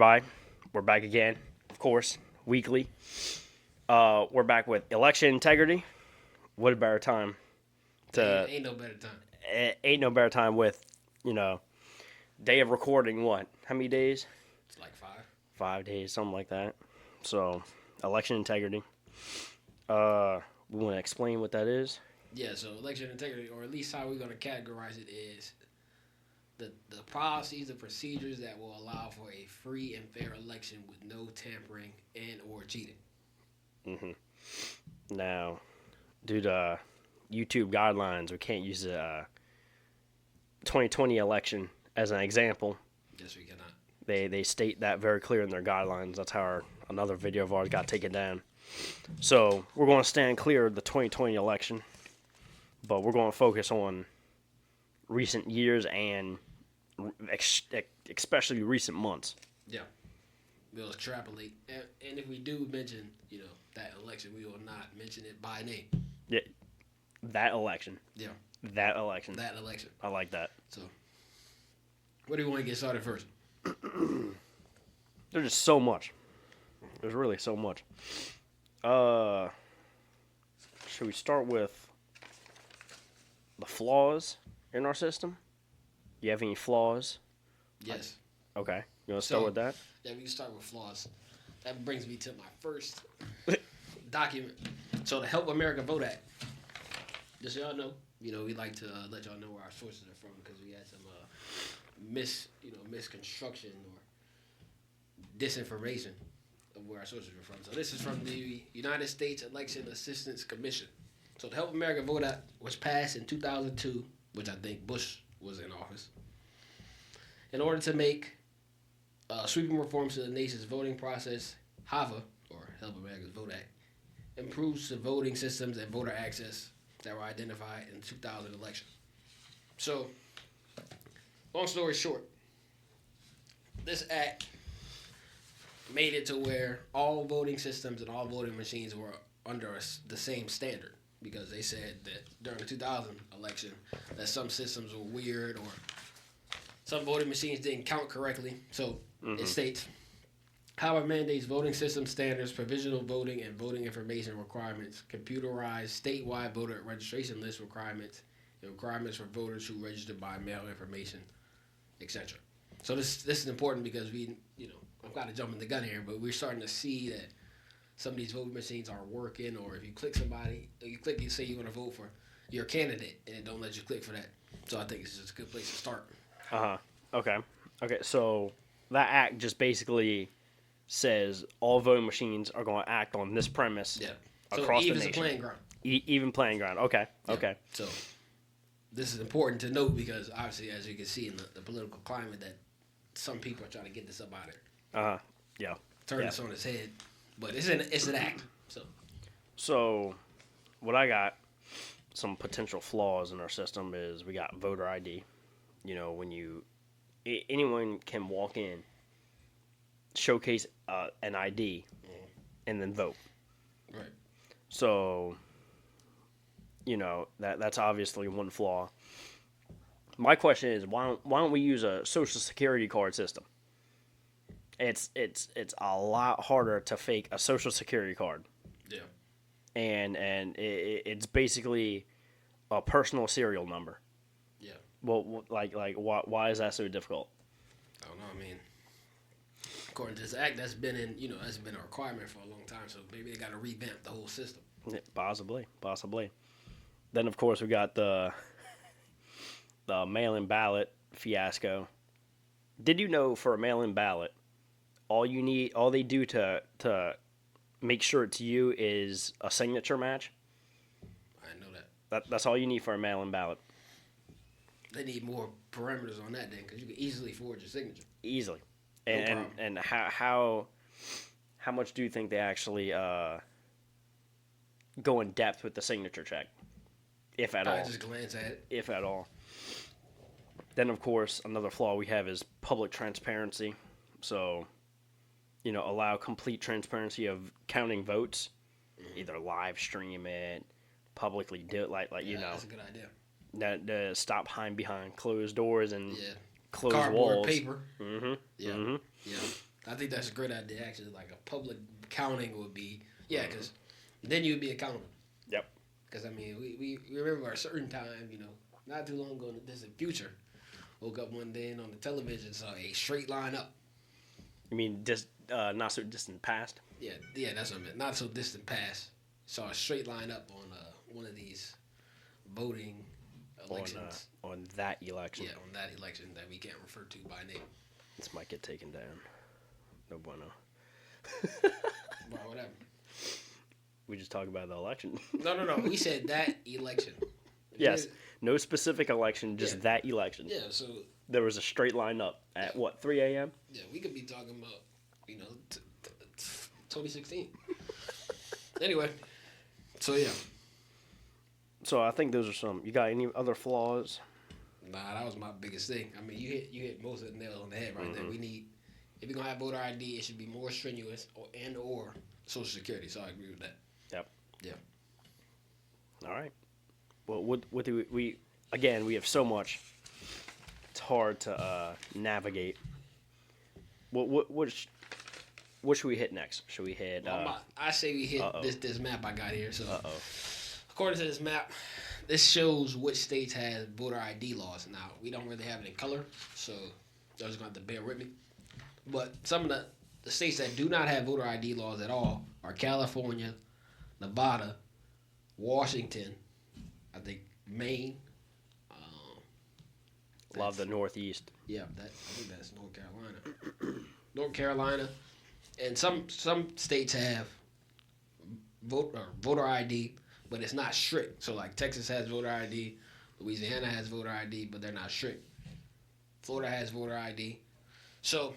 everybody? We're back again, of course, weekly. We're back with election integrity. What a better time to Ain't no better time. ain't no better time with, you know, day of recording. What? How many days? It's like 5. 5 days, something like that. So, election integrity. We want to explain what that is. Yeah, so election integrity, or at least how we're going to categorize it, is the policies, the procedures that will allow for a free and fair election with no tampering and or cheating. Now, due to YouTube guidelines, we can't use the 2020 election as an example. Yes, we cannot. They state that very clear in their guidelines. That's how another video of ours got taken down. So we're going to stand clear of the 2020 election, but we're going to focus on recent years and especially recent months. Yeah. We'll extrapolate. And if we do mention, that election, we will not mention it by name. Yeah, that election. Yeah. That election. That election. I like that. So, where do you want to get started first? There's just so much. There's really so much. Should we start with the flaws in our system? You have any flaws? Yes. Okay. You want to start with that? Yeah, we can start with flaws. That brings me to my first document. So the Help America Vote Act. Just so y'all know, we like to let y'all know where our sources are from because we had some misconstruction or disinformation of where our sources are from. So this is from the United States Election Assistance Commission. So the Help America Vote Act was passed in 2002, which I think Bush was in office, in order to make sweeping reforms to the nation's voting process. HAVA, or Help America's Vote Act, improves the voting systems and voter access that were identified in the 2000 election. So, long story short, this act made it to where all voting systems and all voting machines were under the same standard, because they said that during the 2000 election that some systems were weird or some voting machines didn't count correctly. So it states, HAVA mandates voting system standards, provisional voting and voting information requirements, computerized statewide voter registration list requirements, and requirements for voters who register by mail information, etc. So this is important because I'm kind of jumping the gun here, but we're starting to see that some of these voting machines aren't working, or if you click somebody, you say you're going to vote for your candidate, and it don't let you click for that. So I think it's just a good place to start. Okay. So that act just basically says all voting machines are going to act on this premise. Yeah. Across so the nation. Even playing ground. Even playing ground. Okay. Yeah. Okay. So this is important to note because obviously, as you can see in the political climate, that some people are trying to get this up out of here. Yeah. Turn this on its head. But it's an act. So what I got, some potential flaws in our system is we got voter ID. When anyone can walk in, showcase an ID, and then vote. Right. So, that's obviously one flaw. My question is, why don't we use a social security card system? It's a lot harder to fake a social security card. Yeah. And it's basically a personal serial number. Yeah. Well, why is that so difficult? I don't know. I mean, according to this act, that's been that's been a requirement for a long time. So maybe they got to revamp the whole system. Yeah, possibly. Then of course we got the mail-in ballot fiasco. Did you know for a mail-in ballot, all they do to make sure it's you is a signature match? I didn't know that. That's all you need for a mail-in ballot. They need more parameters on that then, because you can easily forge your signature. Easily. No problem. And how much do you think they actually go in depth with the signature check, if at all? I just glance at it. If at all. Then of course another flaw we have is public transparency. So, allow complete transparency of counting votes. Either live stream it, publicly do it, That's a good idea. That stop behind closed doors and closed Cardboard walls. paper. Mm-hmm. Yeah. Mm-hmm. Yeah. I think that's a great idea. Actually, like a public counting would be because then you'd be accountable. Yep. Because I mean, we remember a certain time, not too long ago in the distant future, woke up one day and on the television saw a straight line up. You mean just not so distant past? Yeah, that's what I meant. Not so distant past. Saw a straight line up on one of these voting elections. On that election. Yeah, on that election that we can't refer to by name. This might get taken down. No bueno. Well, whatever. We just talk about the election. No. We said that election. Yes. No specific election, just that election. Yeah, so... There was a straight line up at, 3 a.m.? Yeah, we could be talking about, 2016. Anyway, so yeah. So I think those are some. You got any other flaws? Nah, that was my biggest thing. I mean, you hit most of the nails on the head right there. We need, if you're going to have voter ID, it should be more strenuous or Social Security. So I agree with that. Yep. Yeah. All right. Well, what do we again, we have so much. It's hard to navigate. What should we hit next? Should we hit? I say we hit this map I got here. So, Uh-oh. According to this map, this shows which states have voter ID laws. Now we don't really have it in color, so you're just going to have to bear with me. But some of the states that do not have voter ID laws at all are California, Nevada, Washington, I think Maine. A lot of the Northeast. Yeah, I think that's North Carolina. North Carolina, and some states have voter ID, but it's not strict. So like Texas has voter ID, Louisiana has voter ID, but they're not strict. Florida has voter ID. So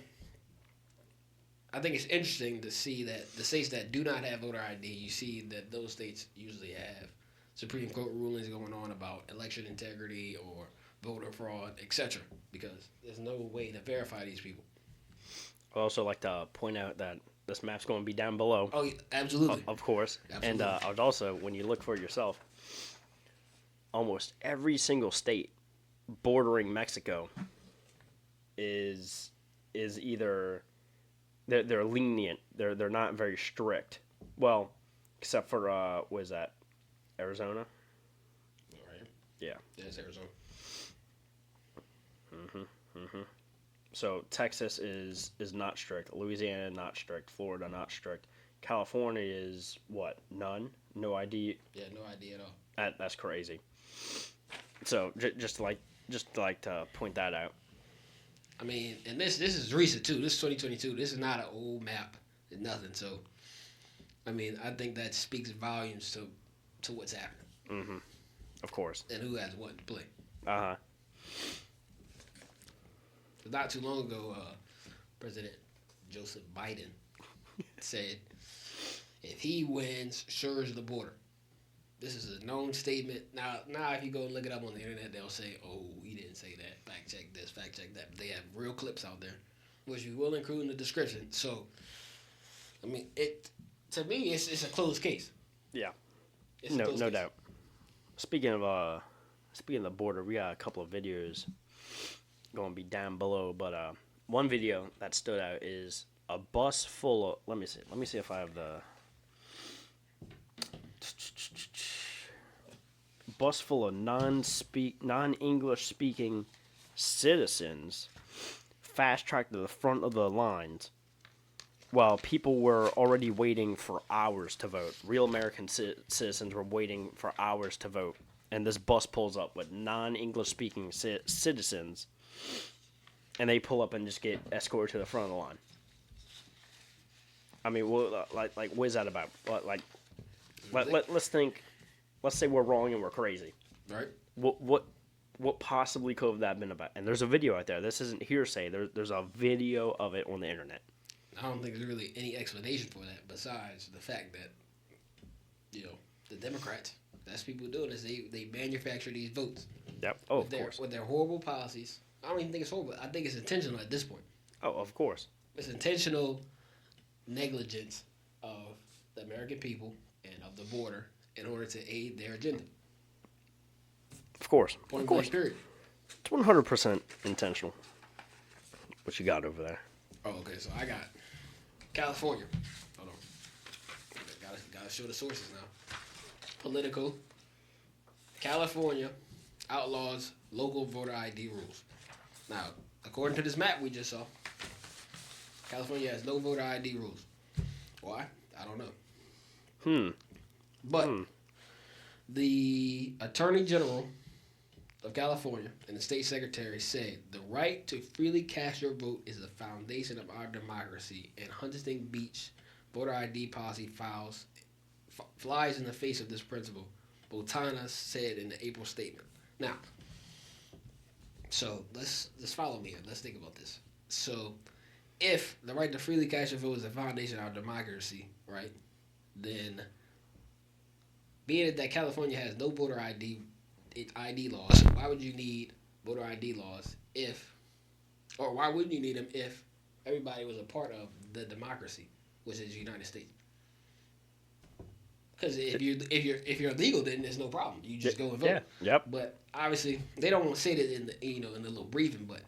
I think it's interesting to see that the states that do not have voter ID, you see that those states usually have Supreme Court rulings going on about election integrity or voter fraud, etc. Because there's no way to verify these people. I'd also like to point out that this map's going to be down below. Oh, absolutely. Of course. Absolutely. And I would also, when you look for it yourself, almost every single state bordering Mexico is either they're lenient. They're not very strict. Well, except for what is that? Arizona? Right. Yeah. Yeah, it's Arizona. So Texas is not strict. Louisiana not strict. Florida not strict. California is what? None. No ID. Yeah, no ID at all. That's crazy. So just like to point that out. I mean, and this is recent too. This is 2022. This is not an old map. It's nothing. So, I mean, I think that speaks volumes to what's happening. Of course. And who has what to play. Uh-huh. Not too long ago, President Joseph Biden said, if he wins, assures the border. This is a known statement. Now, if you go and look it up on the internet, they'll say, oh, he didn't say that. Fact check this, fact check that. But they have real clips out there, which we will include in the description. So, I mean, to me, it's a closed case. Yeah. No doubt. Speaking of the border, we got a couple of videos going to be down below, but one video that stood out is a bus full of, let me see if I have the bus full of non-English speaking citizens fast-tracked to the front of the lines while people were already waiting for hours to vote. Real American citizens were waiting for hours to vote, and this bus pulls up with non-English speaking citizens, and they pull up and just get escorted to the front of the line. I mean, what is that about? Let's think. Let's say we're wrong and we're crazy. Right. What possibly could have that been about? And there's a video out there. This isn't hearsay. There's a video of it on the internet. I don't think there's really any explanation for that besides the fact that, the Democrats, that's people doing this. They manufacture these votes. Yep. Oh, of course. With their horrible policies. I don't even think it's horrible. I think it's intentional at this point. Oh, of course. It's intentional negligence of the American people and of the border in order to aid their agenda. Of course. Point blank period. It's 100% intentional. What you got over there? Oh, okay. So I got California. Hold on. Gotta show the sources now. Political. California outlaws local voter ID rules. Now, according to this map we just saw, California has no voter ID rules. Why? I don't know. But the Attorney General of California and the State Secretary said the right to freely cast your vote is the foundation of our democracy, and Huntington Beach voter ID policy flies in the face of this principle, Botana said in the April statement. Now, so let's follow me here. Let's think about this. So, if the right to freely cast your vote is the foundation of our democracy, right, then being that California has no voter ID laws, why would you need voter ID laws why wouldn't you need them if everybody was a part of the democracy, which is the United States? Because if you're legal, then there's no problem. You just go and vote. Yeah. Yep. But obviously, they don't want to say that in the little briefing. But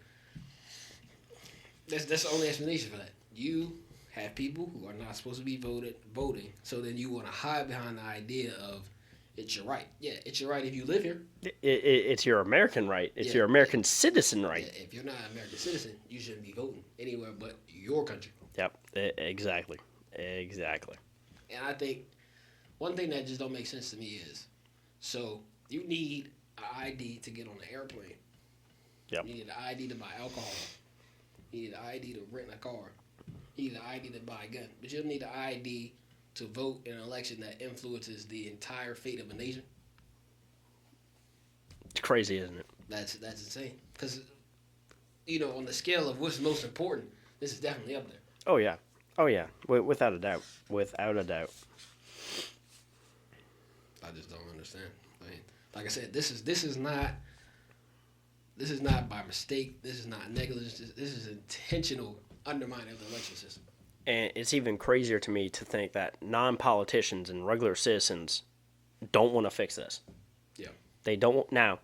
that's the only explanation for that. You have people who are not supposed to be voting. So then you want to hide behind the idea of it's your right. Yeah, it's your right if you live here. It's your American right. It's your American citizen right. Yeah, if you're not an American citizen, you shouldn't be voting anywhere but your country. Yep. Exactly. And I think one thing that just don't make sense to me is, so you need an ID to get on an airplane. Yep. You need an ID to buy alcohol. You need an ID to rent a car. You need an ID to buy a gun. But you don't need an ID to vote in an election that influences the entire fate of a nation. It's crazy, isn't it? That's insane. Because, on the scale of what's most important, this is definitely up there. Oh yeah. Without a doubt. Without a doubt. I just don't understand. I mean, like I said, this is not by mistake. This is not negligence. This is intentional undermining of the election system. And it's even crazier to me to think that non-politicians and regular citizens don't want to fix this. Yeah. They don't. Now,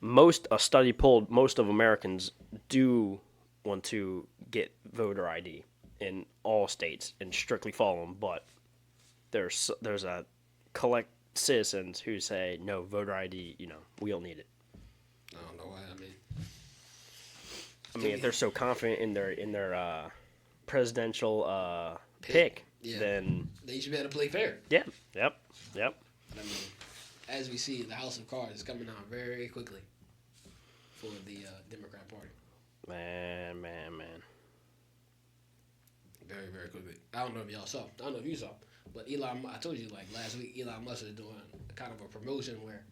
a study polled most of Americans do want to get voter ID in all states and strictly follow them, but there's a collect citizens who say no, voter ID, we don't need it. I don't know why. I mean, if they're so confident in their presidential pick, then you should be able to play fair. Yeah. Yep. But I mean, as we see, the House of Cards is coming down very quickly for the Democrat Party. Man. Very, very quickly. I don't know if y'all saw. I don't know if you saw. But I told you last week, Elon Musk is doing kind of a promotion where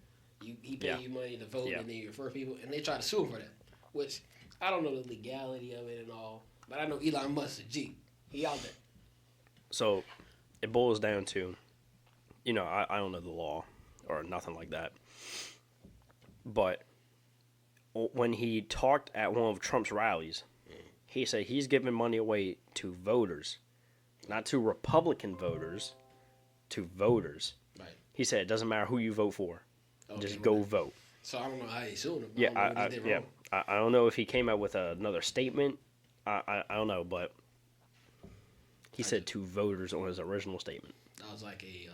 he pay you money to vote and then you refer people, and they try to sue him for that. Which I don't know the legality of it and all, but I know Elon Musk is a G. He out there. So it boils down to, I don't know the law or nothing like that, but when he talked at one of Trump's rallies, he said he's giving money away to voters. Not to Republican voters, to voters. Right. He said it doesn't matter who you vote for, just go vote. So I don't know how he sued him. I don't know if he came out with another statement. I don't know, but he said to voters on his original statement. That was like a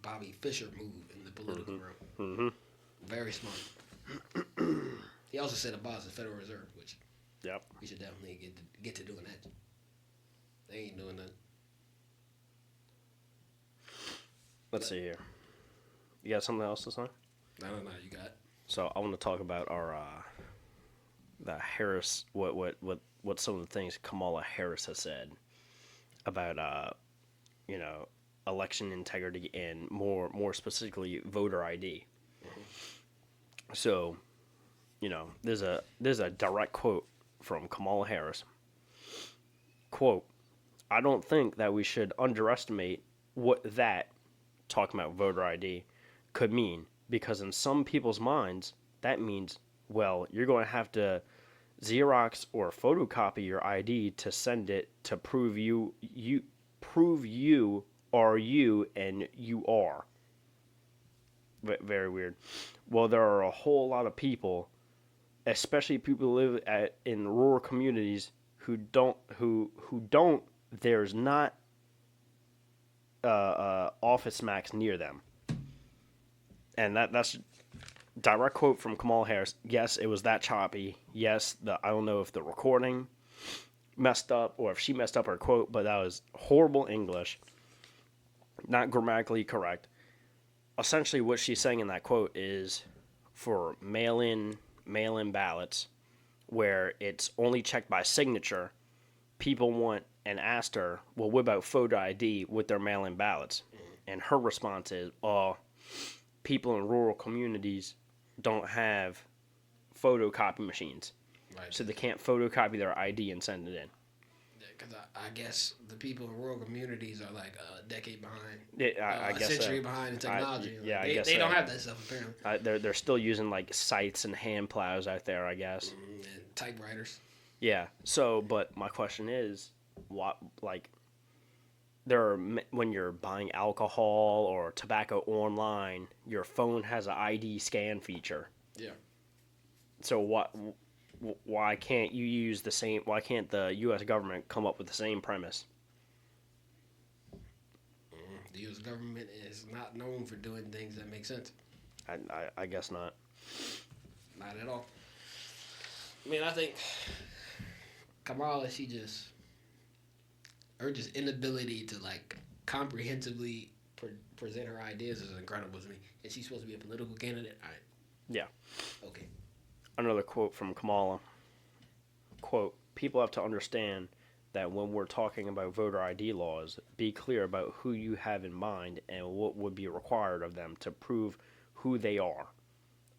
Bobby Fischer move in the political realm. Mm-hmm. Very smart. He also said about the Federal Reserve, which we should definitely get to doing that. They ain't doing that. Let's see here. You got something else to say? No, you got it. So I want to talk about our the Harris, what some of the things Kamala Harris has said about election integrity and more specifically voter ID. Mm-hmm. So, there's a direct quote from Kamala Harris. Quote, "I don't think that we should underestimate what that, talking about voter ID, could mean, because in some people's minds that means, well, you're going to have to Xerox or photocopy your ID to send it to prove you are you and you are." Very weird. Well, there are a whole lot of people, especially people who live in rural communities, who don't there's not Office Max near them. And that's direct quote from Kamala Harris. Yes, it was that choppy. Yes, I don't know if the recording messed up or if she messed up her quote, but that was horrible English, not grammatically correct. Essentially, what she's saying in that quote is for mail-in ballots, where it's only checked by signature. People want and asked her, well, what about photo ID with their mail-in ballots? And her response is, people in rural communities don't have photocopy machines. Right. So they can't photocopy their ID and send it in. Because I guess the people in rural communities are like a decade behind. I guess a century so. behind in technology. I guess they so. don't have that stuff apparently. They're still using like scythes and hand plows out there, I guess. And typewriters. Yeah. So, but my question is, what like when you're buying alcohol or tobacco online, your phone has an ID scan feature. Yeah. So why can't you use the same? Why can't the U.S. government come up with the same premise? The U.S. government is not known for doing things that make sense. I guess not. Not at all. I mean, I think Kamala, her just inability to like comprehensively present her ideas is incredible to me. And she's supposed to be a political candidate. All right. Yeah. Okay. Another quote from Kamala. Quote, people have to understand that when we're talking about voter ID laws, be clear about who you have in mind and what would be required of them to prove who they are.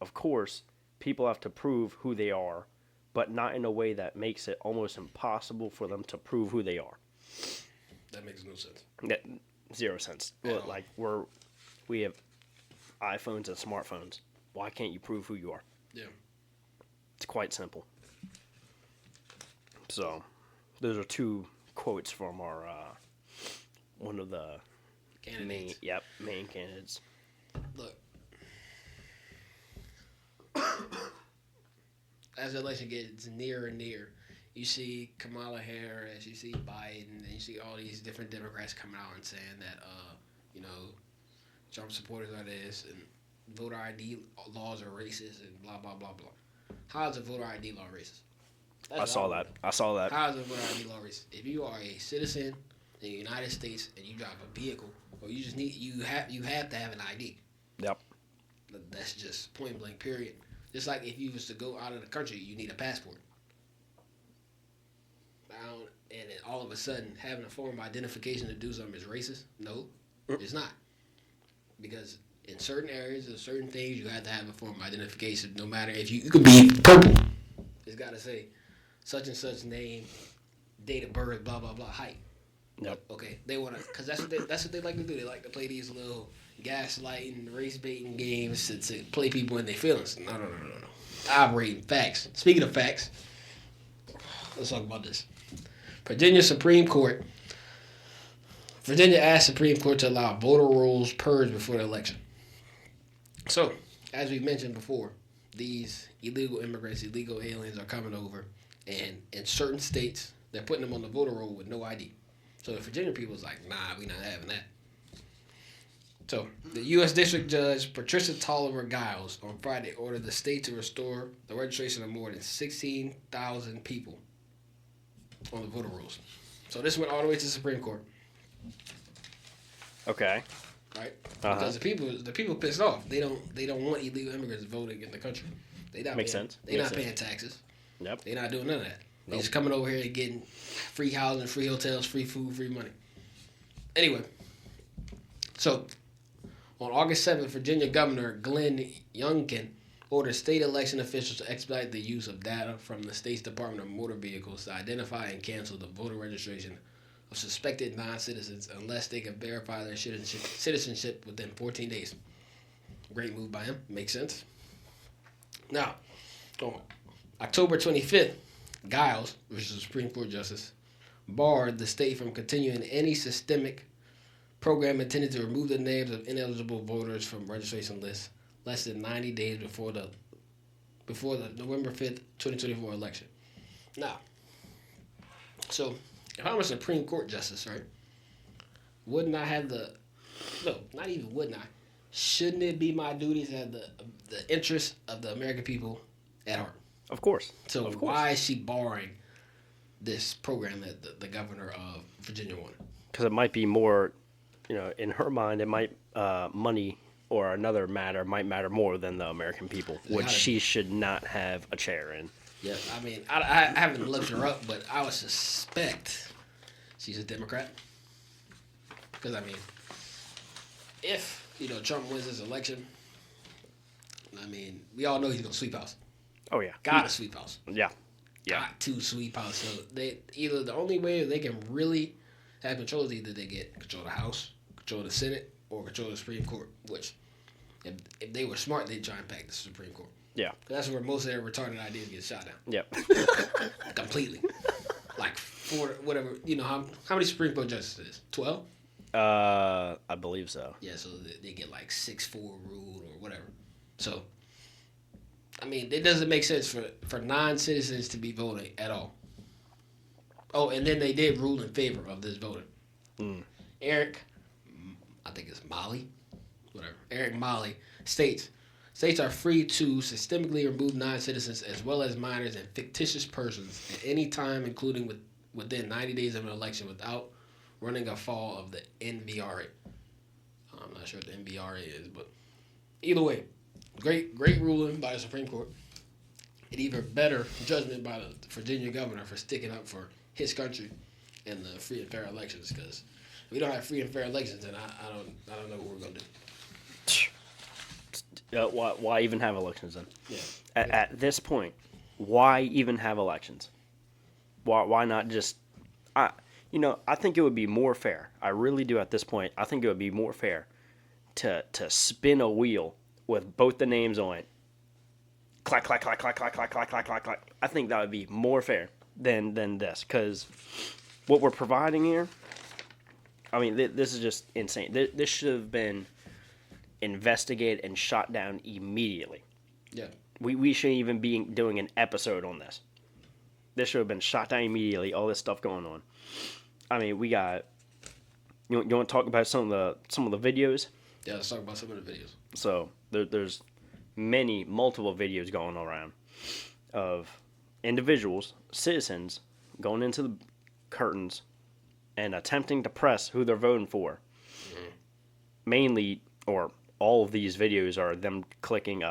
Of course, people have to prove who they are, but not in a way that makes it almost impossible for them to prove who they are. That makes no sense. Zero sense. Well, like we have iPhones and smartphones. Why can't you prove who you are? Yeah. It's quite simple. So, those are two quotes from our one of the Candidates. main candidates. Look, as the election gets nearer and nearer, you see Kamala Harris, you see Biden, and you see all these different Democrats coming out and saying that, Trump supporters are this, and voter ID laws are racist, and blah, blah, blah, blah. How is a voter ID law racist? I saw that. How is a voter ID law racist? If you are a citizen in the United States and you drive a vehicle, or you just you have to have an ID. Yep. That's just point blank, period. Just like if you was to go out of the country, you need a passport. And then all of a sudden, having a form of identification to do something is racist? No, it's not. Because in certain areas, or certain things, you have to have a form of identification. No matter if you could be purple, it's got to say such and such name, date of birth, blah blah blah, height. Yep. Okay, they want to, because that's what they like to do. They like to play these little gaslighting, race baiting games to play people in their feelings. No. Operating facts. Speaking of facts, let's talk about this. Virginia asked Supreme Court to allow voter rolls purged before the election. So, as we mentioned before, these illegal immigrants, illegal aliens are coming over, and in certain states, they're putting them on the voter roll with no ID. So the Virginia people's like, nah, we not having that. So, the U.S. District Judge Patricia Tolliver Giles on Friday ordered the state to restore the registration of more than 16,000 people on the voter rolls. So this went all the way to the Supreme Court. Okay. Right? Because the people pissed off. They don't want illegal immigrants voting in the country. Makes sense. They're not paying taxes. Yep. They're not doing none of that. They're just coming over here and getting free housing, free hotels, free food, free money. Anyway, so on August 7th, Virginia Governor Glenn Youngkin ordered state election officials to expedite the use of data from the state's Department of Motor Vehicles to identify and cancel the voter registration of suspected non-citizens unless they can verify their citizenship within 14 days. Great move by him. Makes sense. Now, on October 25th, Giles, which is a Supreme Court justice, barred the state from continuing any systemic program intended to remove the names of ineligible voters from registration lists less than 90 days before the November 5th, 2024 election. Now, so if I'm a Supreme Court justice, right, wouldn't I have no, not even wouldn't I, shouldn't it be my duty to have the interests of the American people at heart? Of course. So Of course. why is she barring this program that the governor of Virginia wanted? Because it might be more, in her mind, it might money or another matter might matter more than the American people, which she should not have a chair in. Yeah, I mean, I haven't looked her up, but I would suspect she's a Democrat. Because, I mean, if, Trump wins this election, I mean, we all know he's going to sweep house. Oh, yeah. Got to sweep house. Yeah. Yeah. Got to sweep house. So either the only way they can really have control is either they get control of the House, control of the Senate, or control of the Supreme Court, which, if they were smart, they'd try and pack the Supreme Court. Yeah. That's where most of their retarded ideas get shot down. Yep. Completely. Like, whatever, how many Supreme Court justices is? 12? I believe so. Yeah, so they get like 6-4 rule or whatever. So, I mean, it doesn't make sense for non-citizens to be voting at all. Oh, and then they did rule in favor of this voting. Eric, I think it's Molly, whatever. Eric Molly states are free to systemically remove non-citizens as well as minors and fictitious persons at any time, including within 90 days of an election, without running afoul of the NVRA. I'm not sure what the NVRA is, but either way, great ruling by the Supreme Court. And even better judgment by the Virginia governor for sticking up for his country and the free and fair elections. Because if we don't have free and fair elections, then I don't know what we're gonna do. Why even have elections then? Yeah. At this point, why even have elections? Why not just? I think it would be more fair. I really do. At this point, I think it would be more fair to spin a wheel with both the names on it. Clack clack clack clack clack clack clack clack clack clack. I think that would be more fair than this, because what we're providing here, I mean, this is just insane. This should have been investigated and shot down immediately. Yeah. We shouldn't even be doing an episode on this. This should have been shot down immediately. All this stuff going on. I mean, we got. You want to talk about some of the videos? Yeah, let's talk about some of the videos. So there's multiple videos going around of individuals, citizens, going into the curtains and attempting to press who they're voting for. Mm-hmm. Mainly, or all of these videos are them clicking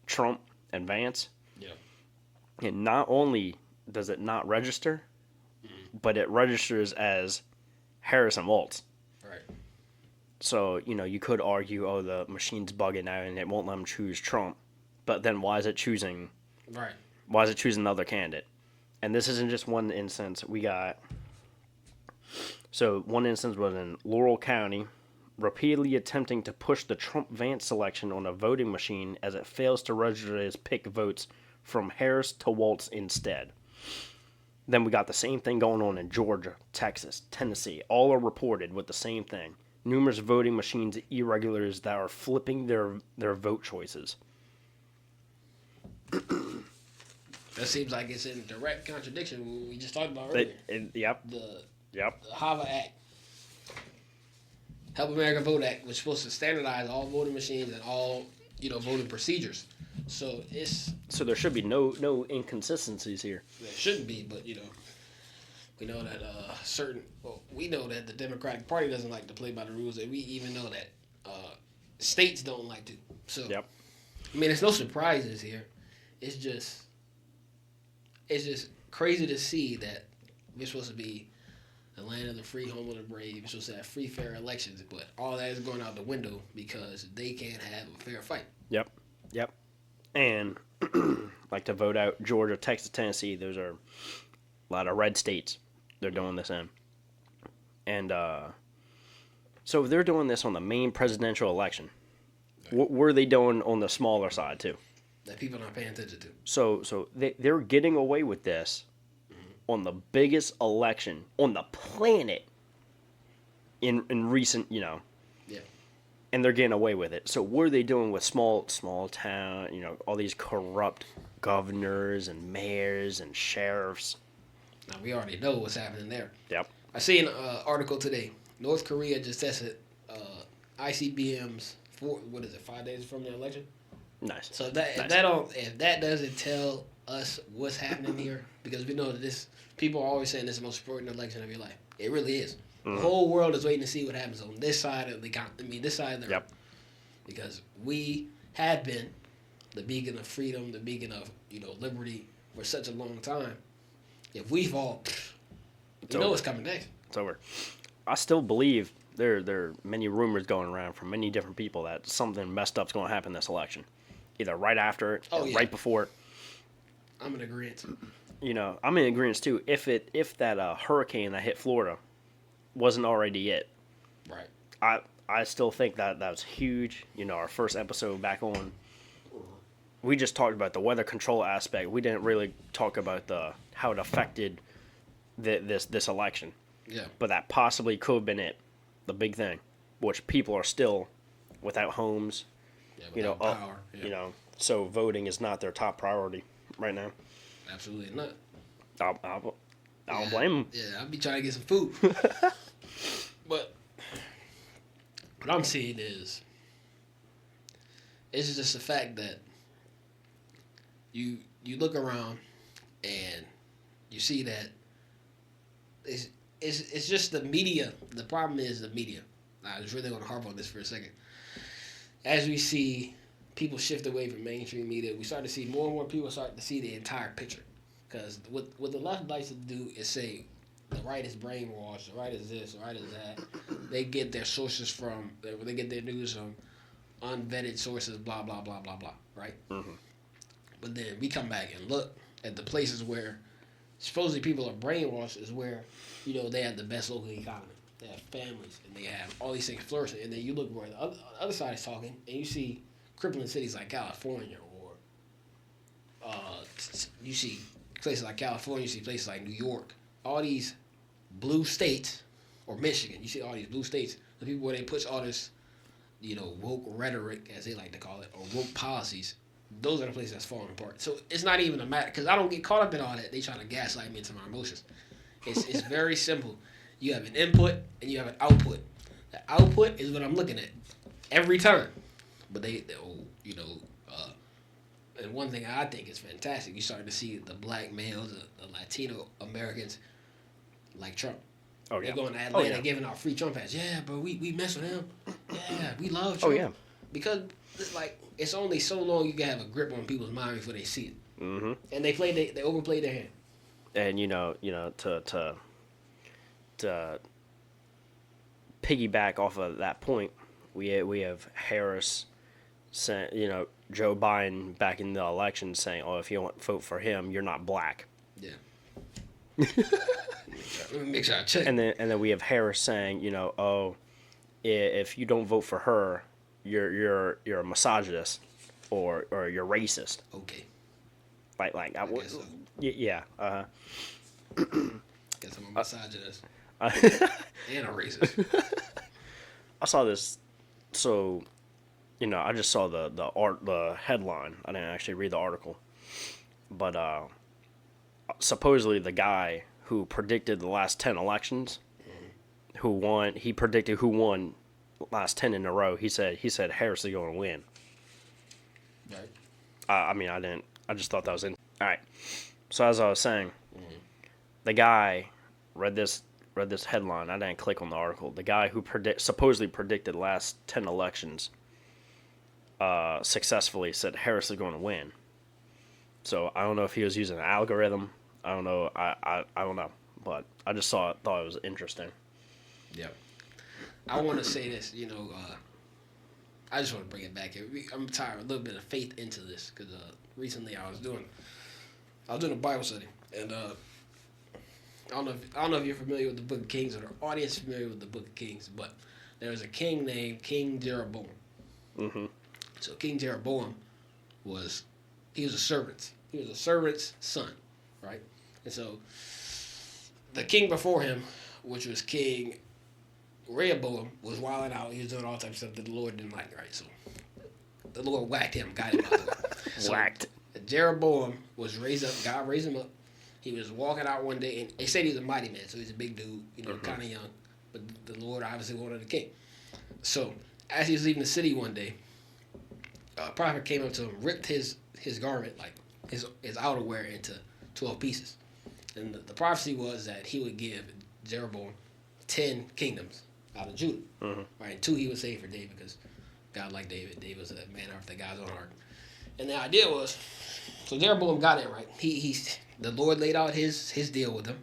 Trump and Vance. Yeah. And not only does it not register, but it registers as Harris and Waltz. Right. So, you could argue, oh, the machine's bugging out and it won't let them choose Trump. But then why is it choosing... Right. Why is it choosing another candidate? And this isn't just one instance. We got... So, one instance was in Laurel County, repeatedly attempting to push the Trump-Vance selection on a voting machine as it fails to register as pick votes from Harris to Waltz instead. Then we got the same thing going on in Georgia, Texas, Tennessee. All are reported with the same thing. Numerous voting machines irregulars that are flipping their vote choices. That seems like it's in direct contradiction with what we just talked about earlier. Yep. The Yep. The HAVA Act, Help America Vote Act, was supposed to standardize all voting machines and all voting procedures. So there should be no inconsistencies here. There shouldn't be, but we know that we know that the Democratic Party doesn't like to play by the rules, and we even know that states don't like to. So yep. I mean, there's no surprises here. It's just crazy to see that we're supposed to be the land of the free, home of the brave. We're supposed to have free, fair elections, but all that is going out the window because they can't have a fair fight. Yep. And like to vote out Georgia, Texas, Tennessee, those are a lot of red states they're doing this in. And so they're doing this on the main presidential election. What were they doing on the smaller side too? That people are not paying attention to. So they're getting away with this on the biggest election on the planet in recent, Yeah. And they're getting away with it. So what are they doing with small town, all these corrupt governors and mayors and sheriffs? Now, we already know what's happening there. Yep. I seen an article today. North Korea just tested ICBMs 5 days from the election. Nice. So if that doesn't tell us what's happening here, because we know that people are always saying this is the most important election of your life. It really is. The whole world is waiting to see what happens on this side of this side of the Yep. because we have been the beacon of freedom, the beacon of liberty for such a long time. If we fall, you know what's coming next. It's over. I still believe there are many rumors going around from many different people that something messed up's going to happen this election, either right after it or right before it. I'm in agreement. I'm in agreement too. If that hurricane that hit Florida wasn't already it, right? I still think that was huge. Our first episode back on, we just talked about the weather control aspect. We didn't really talk about how it affected this election. Yeah. But that possibly could have been it, the big thing, which people are still without homes. Yeah, without power. Yeah. So voting is not their top priority right now. Absolutely not. I don't blame them. Yeah, I'll be trying to get some food. But what I'm seeing is, it's just the fact that you look around and you see that it's just the media. The problem is the media. I was really going to harp on this for a second. As we see people shift away from mainstream media, we start to see more and more people start to see the entire picture. Because what the left likes to do is say the right is brainwashed, the right is this, the right is that. They get their sources from, they get their news from unvetted sources, blah, blah, blah, blah, blah, right? Mm-hmm. But then we come back and look at the places where supposedly people are brainwashed is where, they have the best local economy. They have families and they have all these things flourishing. And then you look where the other side is talking and you see crippling cities like California or you see places like California, you see places like New York. All these blue states, or Michigan, you see all these blue states, the people where they push all this, woke rhetoric, as they like to call it, or woke policies. Those are the places that's falling apart. So it's not even a matter, because I don't get caught up in all that. They try to gaslight me into my emotions. It's very simple. You have an input and you have an output. The output is what I'm looking at every time. But and one thing I think is fantastic, you start to see the black males, the Latino Americans, like Trump. Oh, yeah. They're going to Atlanta giving out free Trump ads. Yeah, bro, we mess with him. Yeah, we love Trump. Oh, yeah. Because it's only so long you can have a grip on people's mind before they see it. Mm-hmm. And they overplay their hand. And to piggyback off of that point, we have Harris saying, Joe Biden back in the election saying, "Oh, if you don't vote for him, you're not black." Yeah. Let me make sure I check. And then we have Harris saying, "Oh, if you don't vote for her, you're a misogynist or you're racist." Okay. Like I would. So. Yeah. Guess I'm a misogynist. And a racist. I saw this, so, I just saw the headline. I didn't actually read the article, but supposedly the guy who predicted the last 10 elections, he predicted who won last 10 in a row. He said Harris is going to win. Right. I just thought that was all right. So as I was saying, the guy read this headline. I didn't click on the article. The guy who supposedly predicted the last 10 elections successfully said Harris is going to win. So I don't know if he was using an algorithm. I don't know. I don't know. But I just thought it was interesting. Yeah. I want to say this. I just want to bring it back here. I'm tired of a little bit of faith into this because recently I was doing a Bible study, and I don't know if you're familiar with the Book of Kings or the audience familiar with the Book of Kings, but there was a king named King Jeroboam. Mm-hmm. So King Jeroboam was a servant. He was a servant's son, right? And so the king before him, which was King Rehoboam, was wilding out. He was doing all types of stuff that the Lord didn't like, right? So the Lord whacked him, got him out of the way. Whacked. Jeroboam was raised up. God raised him up. He was walking out one day, and they said he was a mighty man, so he's a big dude, kind of young. But the Lord obviously wanted a king. So as he was leaving the city one day, a prophet came up to him, ripped his garment, like his outerwear, into 12 pieces. And the prophecy was that he would give Jeroboam 10 kingdoms out of Judah. Right, and 2 he would save for David, because God liked David. David was a man after God's own heart. And the idea was, so Jeroboam got it right. The Lord laid out his deal with him.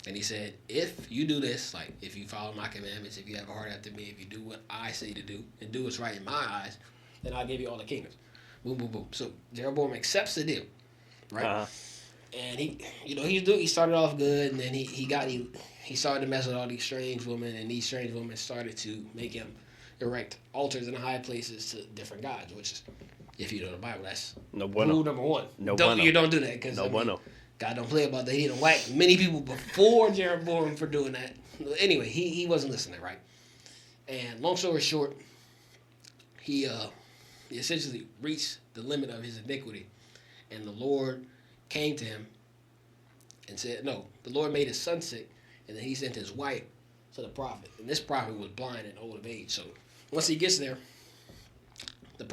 And he said, if you do this, like if you follow my commandments, if you have a heart after me, if you do what I say to do, and do what's right in my eyes, then I'll give you all the kingdoms. Boom, boom, boom. So Jeroboam accepts the deal, right? And he started off good, and then he started to mess with all these strange women, and these strange women started to make him erect altars in high places to different gods, which is, if you know the Bible, that's rule number 1. You don't do that, because God don't play about that. He done whacked many people before Jeroboam for doing that. Anyway, he wasn't listening, right? And long story short, he essentially reached the limit of his iniquity, and the Lord came to him and said, no, the Lord made his son sick, and then he sent his wife to the prophet. And this prophet was blind and old of age. So once he gets there, the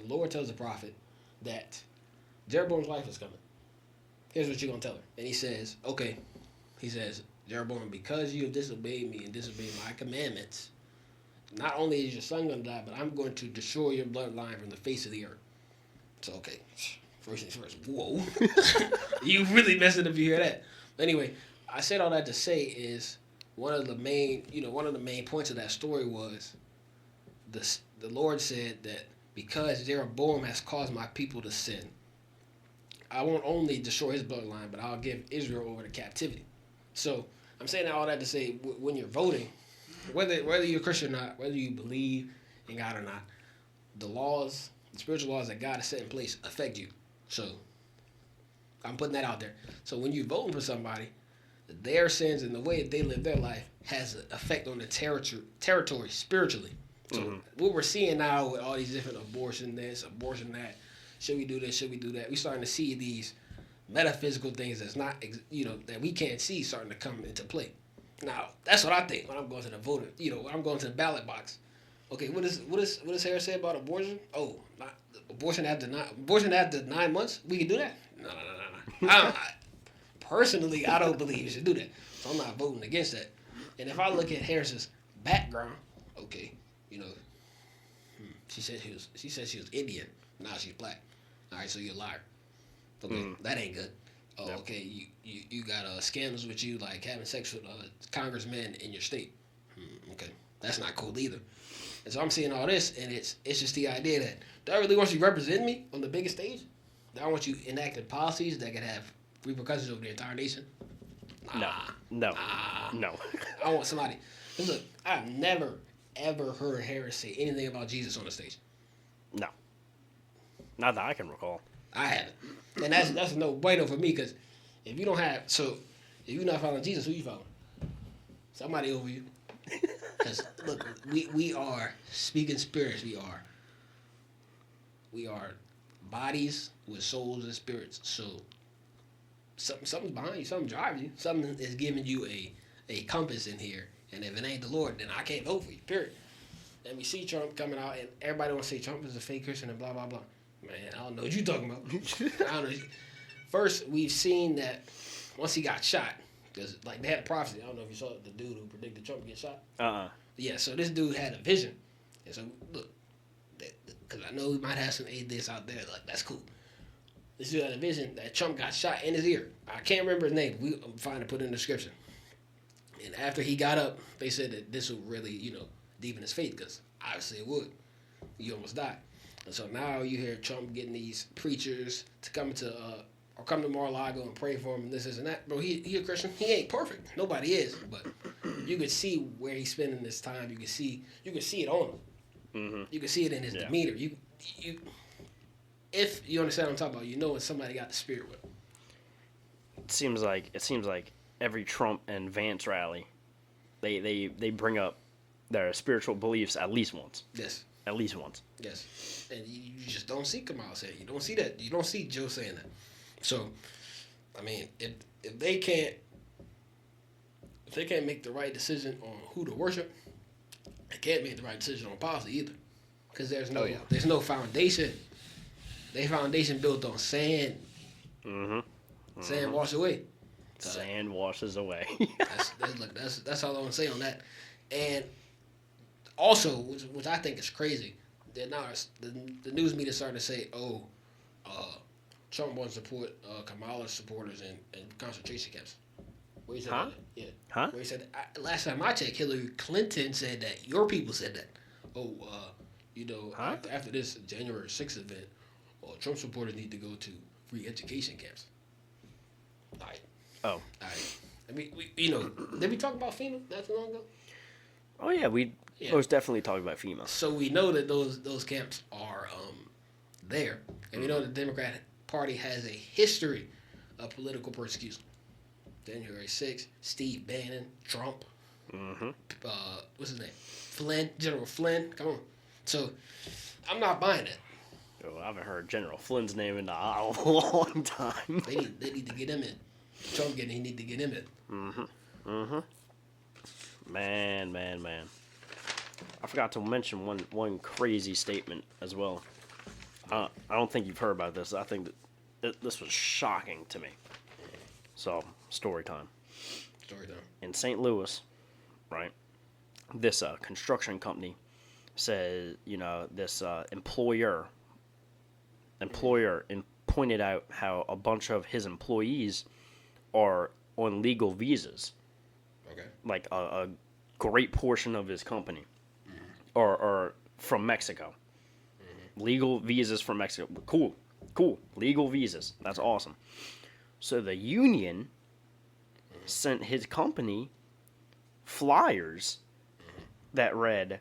Lord tells the prophet that Jeroboam's wife is coming. Here's what you're going to tell her. And he says, okay. He says, Jeroboam, because you have disobeyed me and disobeyed my commandments, not only is your son going to die, but I'm going to destroy your bloodline from the face of the earth. So, okay. First things first. Whoa. You really messed it up if you hear that. But anyway, I said all that to say is one of the main points of that story was the Lord said that because Jeroboam has caused my people to sin, I won't only destroy his bloodline, but I'll give Israel over to captivity. So I'm saying all that to say, when you're voting, whether you're a Christian or not, whether you believe in God or not, the spiritual laws that God has set in place affect you. So I'm putting that out there. So when you're voting for somebody, their sins and the way that they live their life has an effect on the territory spiritually. So what we're seeing now with all these different abortion this, abortion that, should we do this, should we do that, we're starting to see these metaphysical things that's not, that we can't see starting to come into play. Now, that's what I think when I'm going to the voter, when I'm going to the ballot box. Okay, what does Harris say about abortion? Oh, abortion after 9 months? We can do that? No. Personally, I don't believe you should do that. So I'm not voting against that. And if I look at Harris's background, okay, she said she was Indian. Now she's black. All right, so you're a liar. Okay, that ain't good. Oh, yep. Okay, you got scandals with you, like having sex with congressmen in your state. Okay, that's not cool either. And so I'm seeing all this, and it's just the idea that, do I really want you to represent me on the biggest stage? Do I want you enacting policies that could have repercussions over the entire nation? No. I want somebody. Look, I've never, ever heard Harris say anything about Jesus on the stage. No. Not that I can recall. I haven't. And that's no bueno for me, because if you're not following Jesus, who you following? Somebody over you. Because look, we are speaking spirits. We are bodies with souls and spirits. So something's behind you, something driving you, something is giving you a compass in here. And if it ain't the Lord, then I can't vote for you. Period. And we see Trump coming out, and everybody wants to say Trump is a fake Christian and blah blah blah. Man, I don't know what you're talking about. I don't know. First, we've seen that once he got shot, because like they had a prophecy. I don't know if you saw the dude who predicted Trump would get shot. Yeah, so this dude had a vision, and so look, because I know we might have some atheists out there, like that's cool. This dude had a vision that Trump got shot in his ear. I can't remember his name. I'm fine to put it in the description. And after he got up, they said that this would really, deepen his faith, because obviously it would. You almost died. And so now you hear Trump getting these preachers to come to Mar-a-Lago and pray for him and this and that. Bro, he a Christian. He ain't perfect. Nobody is. But you could see where he's spending this time. You can see it on him. Mm-hmm. You can see it in his demeanor. You if you understand what I'm talking about, when somebody got the spirit with him. It seems like every Trump and Vance rally, they bring up their spiritual beliefs at least once. Yes. At least once. Yes. And you just don't see Kamala saying it. You don't see that. You don't see Joe saying that. So, I mean, if they can't make the right decision on who to worship, they can't make the right decision on policy either, because there's no foundation. Their foundation built on sand. Sand wash away. So sand washes away. that's all I want to say on that. And also, which I think is crazy, that now the news media starting to say, Trump wants to support Kamala's supporters in concentration camps. Where he said that? Yeah. Huh? Where he said, last time I checked, Hillary Clinton said that. Your people said that. After this January 6th event, Trump supporters need to go to free education camps. All right. Oh. All right. I mean, did we talk about FEMA not too long ago? Oh, yeah, we most definitely talked about FEMA. So we know that those camps are there. And we know the Democratic Party has a history of political persecution. January 6th, Steve Bannon, Trump, what's his name? Flynn, General Flynn. Come on. So I'm not buying it. Oh, I haven't heard General Flynn's name in a long time. They need to get him in. Trump he need to get him in. Man. I forgot to mention one crazy statement as well. I don't think you've heard about this. I think that this was shocking to me. So, story time. In St. Louis, right, this construction company says, this employer pointed out how a bunch of his employees are on legal visas. Okay. Like a great portion of his company are from Mexico. Legal visas from Mexico. Cool. Legal visas. That's awesome. So the union sent his company flyers that read,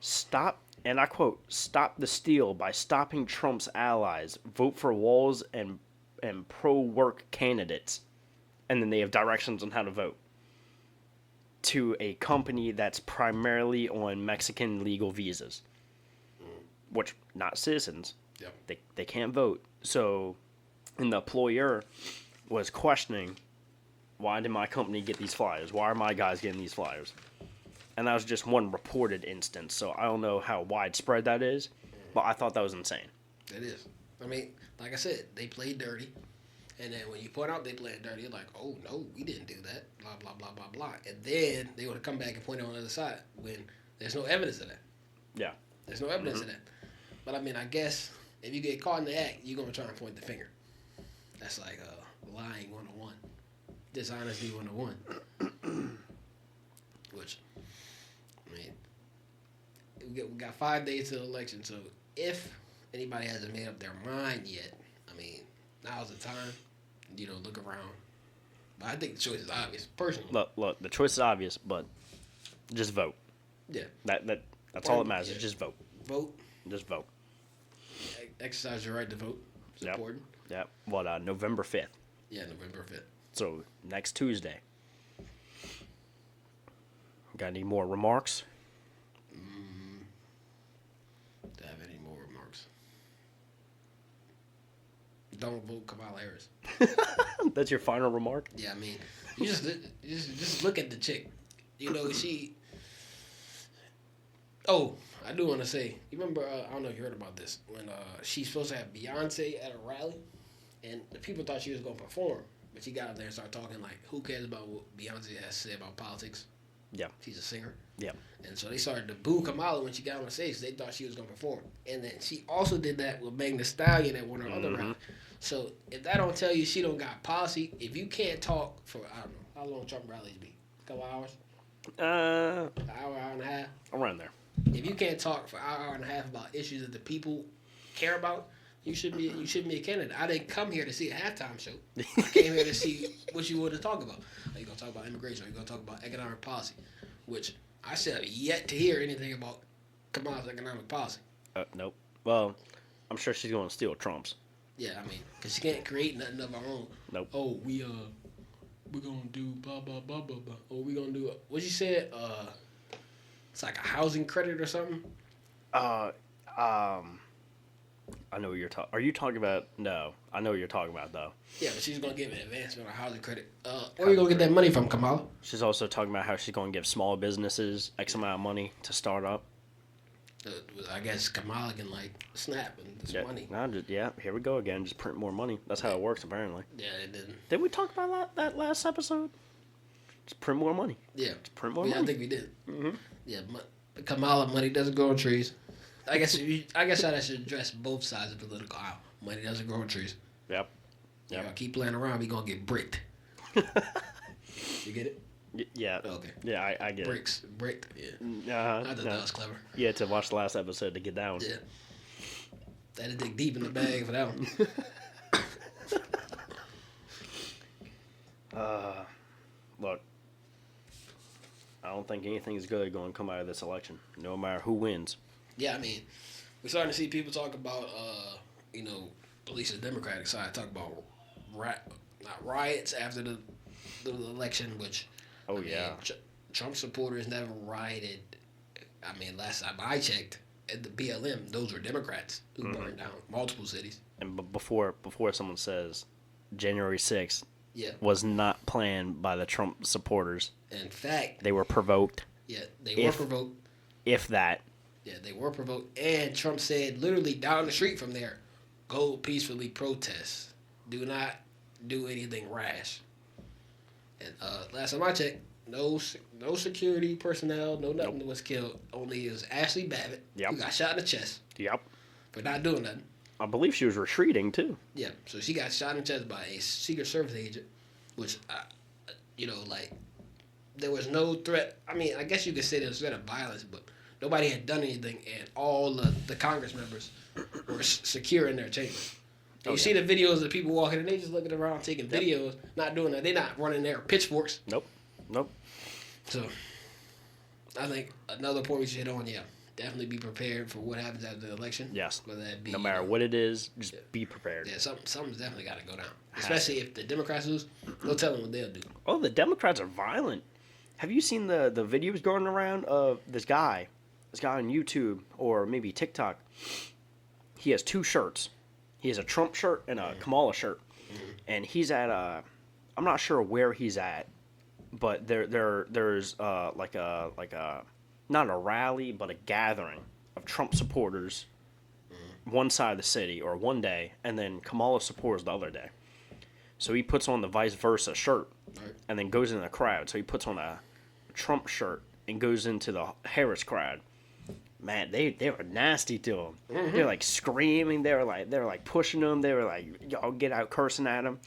"Stop," and I quote, "Stop the steal by stopping Trump's allies. Vote for walls and pro-work candidates." And then they have directions on how to vote. To a company that's primarily on Mexican legal visas. Which, not citizens. Yep. They can't vote. So, and the employer was questioning, why did my company get these flyers? Why are my guys getting these flyers? And that was just one reported instance. So I don't know how widespread that is, but I thought that was insane. It is. I mean, like I said, they played dirty. And then when you point out they played dirty, you're like, oh, no, we didn't do that. Blah, blah, blah, blah, blah. And then they want to come back and point it on the other side when there's no evidence of that. Yeah. There's no evidence of that. But, I mean, I guess if you get caught in the act, you're going to try and point the finger. That's like lying 101. Dishonesty 101. Which, I mean, we got 5 days to the election. So if anybody hasn't made up their mind yet, I mean, now's the time. Look around. But I think the choice is obvious, personally. Look, the choice is obvious, but just vote. Yeah. That's all that matters. Is just vote. Vote. Just vote. Exercise your right to vote. It's important. Yeah. What, November 5th? Yeah, November 5th. So, next Tuesday. Got any more remarks? Do I have any more remarks? Don't vote Kamala Harris. That's your final remark? Yeah, I mean, you just look at the chick. She... Oh, I do want to say, you remember, I don't know if you heard about this, when she's supposed to have Beyonce at a rally, and the people thought she was going to perform, but she got up there and started talking like, who cares about what Beyonce has to say about politics? Yeah. She's a singer. Yeah. And so they started to boo Kamala when she got on the stage. They thought she was going to perform. And then she also did that with Megan Thee Stallion at one of her other rallies. So if that don't tell you she don't got policy, if you can't talk for, I don't know, how long Trump rallies be? A couple hours? An hour and a half? Around there. If you can't talk for an hour and a half about issues that the people care about, you should be a candidate. I didn't come here to see a halftime show. I came here to see what you want to talk about. Are you going to talk about immigration? Are you going to talk about economic policy? Which I still have yet to hear anything about Kamala's economic policy. Nope. Well, I'm sure she's going to steal Trump's. Yeah, I mean, because she can't create nothing of her own. Nope. Oh, we're going to do blah, blah, blah, blah, blah. Or we're going to do, what you said? It's like a housing credit or something? I know what you're talking. Are you talking about? No, I know what you're talking about though. Yeah, but she's gonna give an advancement or housing credit. Where are you gonna get that money from, Kamala? She's also talking about how she's going to give small businesses X amount of money to start up. I guess Kamala can like snap and this money. Here we go again. Just print more money. That's how it works, apparently. Yeah, it didn't. Did we talk about that last episode? Just print more money. Yeah, just print more money. I think we did. Mm-hmm. Yeah, Kamala money doesn't grow on trees. I guess I should address both sides of the political aisle. Money doesn't grow on trees. Yep. Y'all keep playing around, we gonna get bricked. You get it? Yeah. Okay. Yeah, I get Bricks. it. Bricked. Yeah. I thought that was clever. You had to watch the last episode to get that one. Yeah. I had to dig deep in the bag for that one. Look, I don't think anything's good going to come out of this election, no matter who wins. Yeah, I mean, we're starting to see people talk about, at least the Democratic side, talk about not riots after the election, which, Trump supporters never rioted. I mean, last time I checked, at the BLM, those were Democrats who burned down multiple cities. And before someone says January 6th was not planned by the Trump supporters. In fact, they were provoked. Yeah, they were provoked. If that. Yeah, they were provoked. And Trump said, literally down the street from there, go peacefully protest. Do not do anything rash. And last time I checked, no security personnel, no nothing was killed. Only it was Ashley Babbitt who got shot in the chest. Yep. For not doing nothing. I believe she was retreating too. Yeah, so she got shot in the chest by a Secret Service agent, which, there was no threat. I mean, I guess you could say there was threat of violence, but nobody had done anything, and all the Congress members were secure in their chambers. You see the videos of people walking, and they just looking around taking videos, not doing that. They're not running there with pitchforks. Nope. So, I think another point we should hit on, definitely be prepared for what happens after the election. Yes. Whether that be, no matter what it is, just be prepared. Yeah, something's definitely got to go down. Especially if the Democrats lose, they'll tell them what they'll do. Oh, the Democrats are violent. Have you seen the videos going around of this guy on YouTube or maybe TikTok? He has two shirts. He has a Trump shirt and a Kamala shirt. Mm-hmm. And he's at I'm not sure where he's at, but there's like a not a rally, but a gathering of Trump supporters one side of the city or one day, and then Kamala supporters the other day. So he puts on the vice versa shirt and then goes in the crowd. So he puts on a Trump shirt and goes into the Harris crowd. Man, they were nasty to him. Mm-hmm. They were like screaming. They were like pushing him. They were like, y'all get out cursing at him.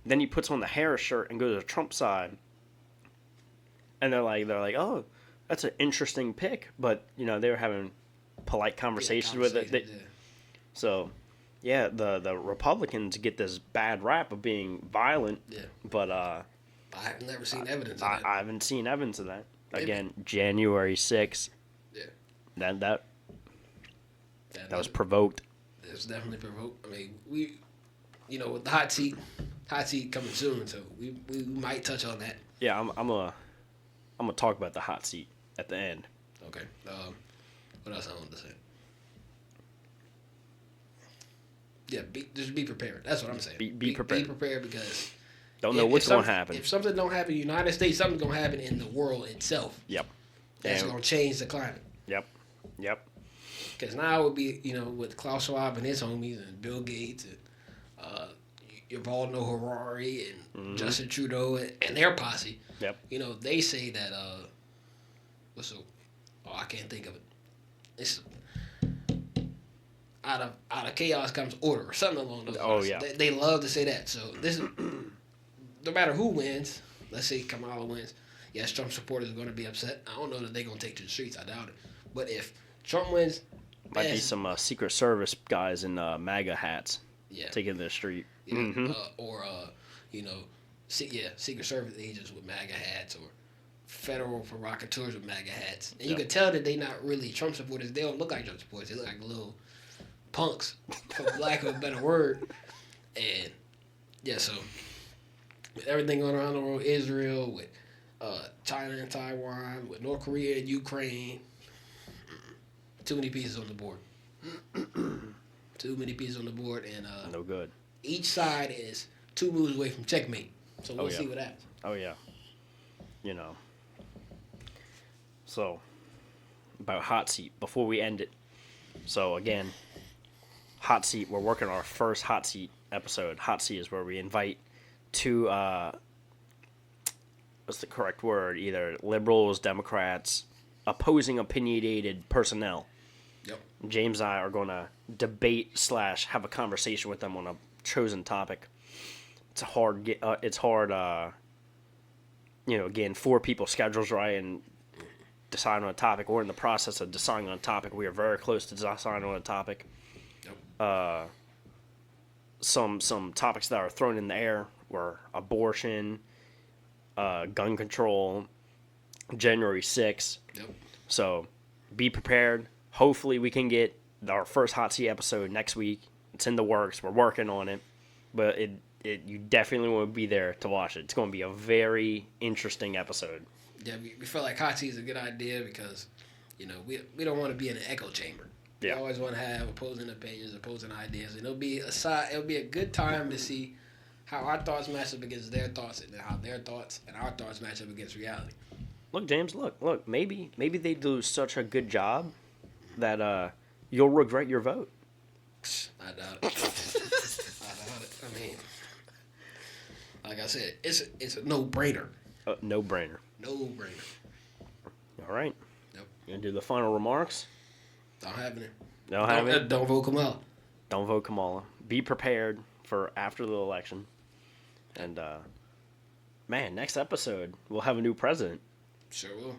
Then he puts on the Harris shirt and goes to the Trump side. And they're like, oh, that's an interesting pick. But they were having polite conversations with it. So, yeah, the Republicans get this bad rap of being violent. Yeah. But I have never seen evidence of that. I haven't seen evidence of that. Maybe. Again, January 6th. Yeah. That was provoked. It was definitely provoked. I mean, we, with the hot seat coming soon, so we might touch on that. Yeah, I'm gonna talk about the hot seat at the end. Okay. What else I wanted to say? Yeah, just be prepared. That's what I'm saying. Be prepared. Be prepared because don't know what's going to happen. If something don't happen in the United States, something's going to happen in the world itself. Yep. That's going to change the climate. Yep. Because now it would be, with Klaus Schwab and his homies and Bill Gates and Yuval Harari and Justin Trudeau and their posse. Yep. They say that I can't think of it. It's out of chaos comes order or something along those lines. Oh yeah. They love to say that. So this is no matter who wins. Let's say Kamala wins. Yes, Trump supporters are going to be upset. I don't know that they're going to take to the streets. I doubt it. But if Trump wins, might be some Secret Service guys in MAGA hats. Yeah. Taking the street. Yeah. Secret Service agents with MAGA hats or federal provocateurs with MAGA hats. And you can tell that they're not really Trump supporters. They don't look like Trump supporters. They look like little punks, for lack of a better word. And, so with everything going on in the world, Israel, with China and Taiwan, with North Korea and Ukraine, too many pieces on the board. Too many pieces on the board, and No good. each side is 2 moves away from checkmate. So we'll see what happens. Oh yeah. You know. So about hot seat before we end it. So again, hot seat. We're working on our first hot seat episode. Hot seat is where we invite two. What's the correct word? Either liberals, Democrats, opposing opinionated personnel. Yep. James and I are going to debate / have a conversation with them on a chosen topic. It's hard. Again, 4 people schedules right and decide on a topic. We're in the process of deciding on a topic. We are very close to deciding on a topic. Yep. Some topics that are thrown in the air were abortion, gun control, January 6th. Yep. So be prepared. Hopefully we can get our first hot seat episode next week. It's in the works. We're working on it. But you definitely want to be there to watch it. It's going to be a very interesting episode. Yeah, we feel like hot seat is a good idea because, we don't want to be in an echo chamber. Yeah. We always want to have opposing opinions, opposing ideas. And it'll be a good time to see how our thoughts match up against their thoughts and how their thoughts and our thoughts match up against reality. Look, James, look. Maybe they do such a good job that you'll regret your vote. I doubt it. I mean, like I said, it's a no-brainer. No-brainer. No-brainer. All right. Yep. You gonna do the final remarks? Don't have it. Don't vote Kamala. Don't vote Kamala. Be prepared for after the election. And, next episode, we'll have a new president. Sure will.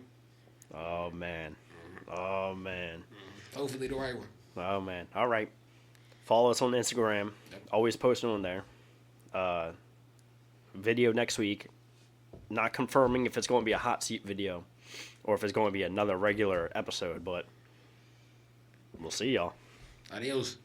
Oh, man. Hopefully the right one. Oh, man. All right. Follow us on Instagram. Yep. Always posting on there. Video next week. Not confirming if it's going to be a hot seat video or if it's going to be another regular episode, but we'll see y'all. Adios.